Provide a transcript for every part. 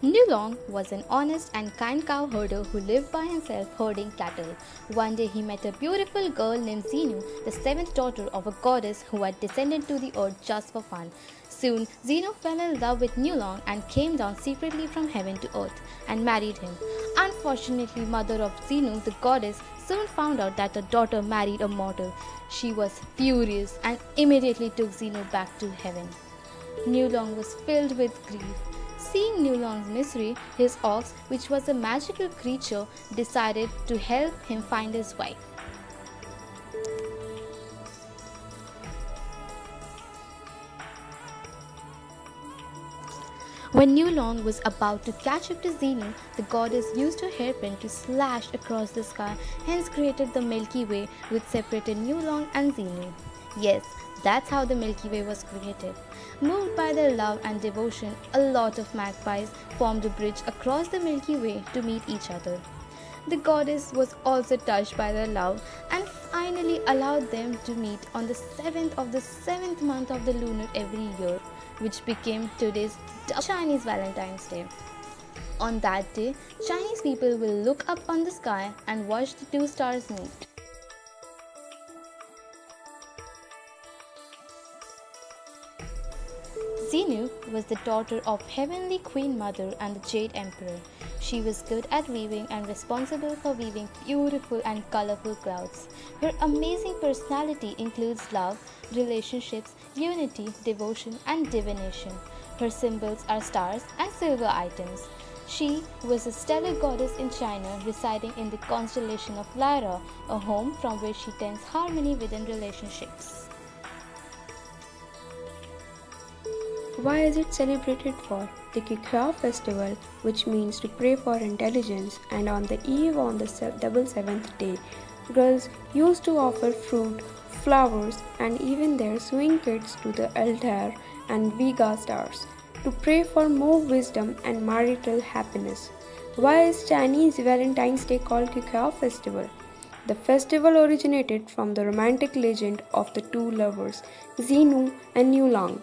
Nulong was an honest and kind cow herder who lived by himself herding cattle. One day he met a beautiful girl named Zenu, the seventh daughter of a goddess who had descended to the earth just for fun. Soon, Zenu fell in love with Nulong and came down secretly from heaven to earth and married him. Unfortunately, mother of Zenu, the goddess, soon found out that her daughter married a mortal. She was furious and immediately took Zenu back to heaven. Nulong was filled with grief. Seeing Nulong's misery, his ox, which was a magical creature, decided to help him find his wife. When Nulong was about to catch up to Zenu, the goddess used her hairpin to slash across the sky, hence created the Milky Way, which separated Nulong and Zenu. Yes, that's how the Milky Way was created. Moved by their love and devotion, a lot of magpies formed a bridge across the Milky Way to meet each other. The goddess was also touched by their love and finally allowed them to meet on the 7th of the 7th month of the lunar every year, which became today's Chinese Valentine's Day. On that day, Chinese people will look up on the sky and watch the two stars meet. Zenu was the daughter of Heavenly Queen Mother and the Jade Emperor. She was good at weaving and responsible for weaving beautiful and colorful clouds. Her amazing personality includes love, relationships, unity, devotion, and divination. Her symbols are stars and silver items. She was a stellar goddess in China, residing in the constellation of Lyra, a home from which she tends harmony within relationships. Why is it celebrated for? The Kikha festival, which means to pray for intelligence, and on the eve on the double seventh day, girls used to offer fruit, flowers, and even their sewing kits to the altar and Vega stars to pray for more wisdom and marital happiness. Why is Chinese Valentine's Day called Kikha festival? The festival originated from the romantic legend of the two lovers, Zenu and Nulong,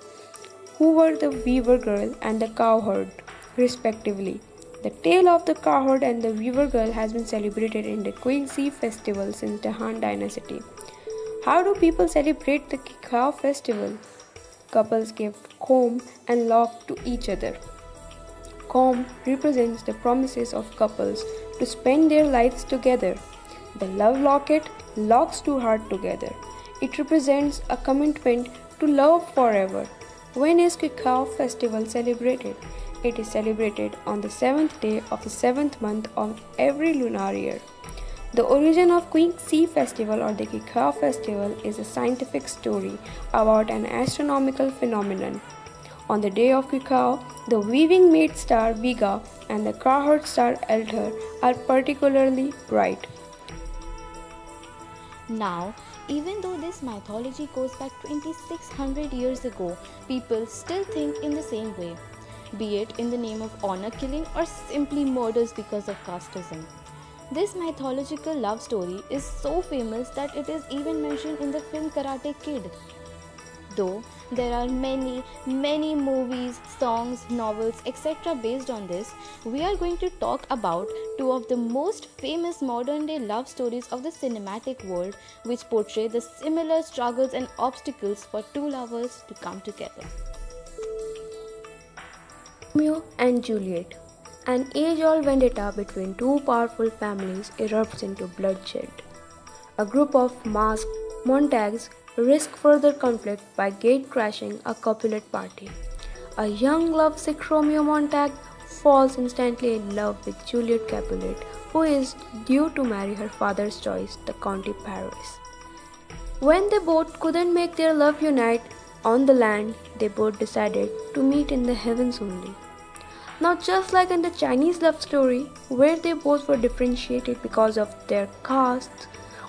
who were the weaver girl and the cowherd, respectively. The tale of the cowherd and the weaver girl has been celebrated in the Qixi festival since the Han Dynasty. How do people celebrate the Kikha festival? Couples give comb and lock to each other. Comb represents the promises of couples to spend their lives together. The love locket locks two hearts together. It represents a commitment to love forever. When is Kikha festival celebrated? It is celebrated on the 7th day of the 7th month of every lunar year. The origin of Qixi festival or the Kikha festival is a scientific story about an astronomical phenomenon. On the day of Kikha, the weaving maid star Vega and the cowherd star Altair are particularly bright. Now, even though this mythology goes back 2600 years ago, people still think in the same way, be it in the name of honor killing or simply murders because of casteism. This mythological love story is so famous that it is even mentioned in the film Karate Kid. Though there are many movies, songs, novels, etc. based on this, we are going to talk about two of the most famous modern day love stories of the cinematic world, which portray the similar struggles and obstacles for two lovers to come together. Romeo and Juliet. An age-old vendetta between two powerful families erupts into bloodshed. A group of masked Montagues risk further conflict by gate-crashing a Capulet party. A young lovesick Romeo Montague falls instantly in love with Juliet Capulet, who is due to marry her father's choice, the Count Paris. When they both couldn't make their love unite on the land, they both decided to meet in the heavens only. Now, just like in the Chinese love story, where they both were differentiated because of their castes,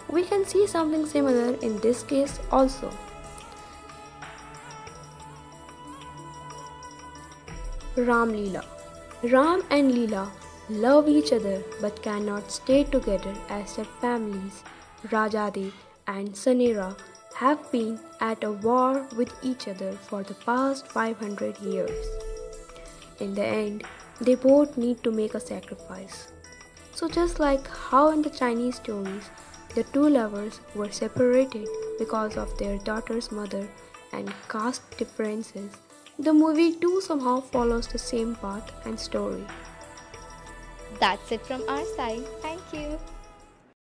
we can see something similar in this case also. Ram Leela. Ram and Leela love each other but cannot stay together as their families, Rajadi and Sanera, have been at a war with each other for the past 500 years. In the end, they both need to make a sacrifice. So, just like how in the Chinese stories, the two lovers were separated because of their daughter's mother and caste differences, the movie too somehow follows the same path and story. That's it from our side. Thank you.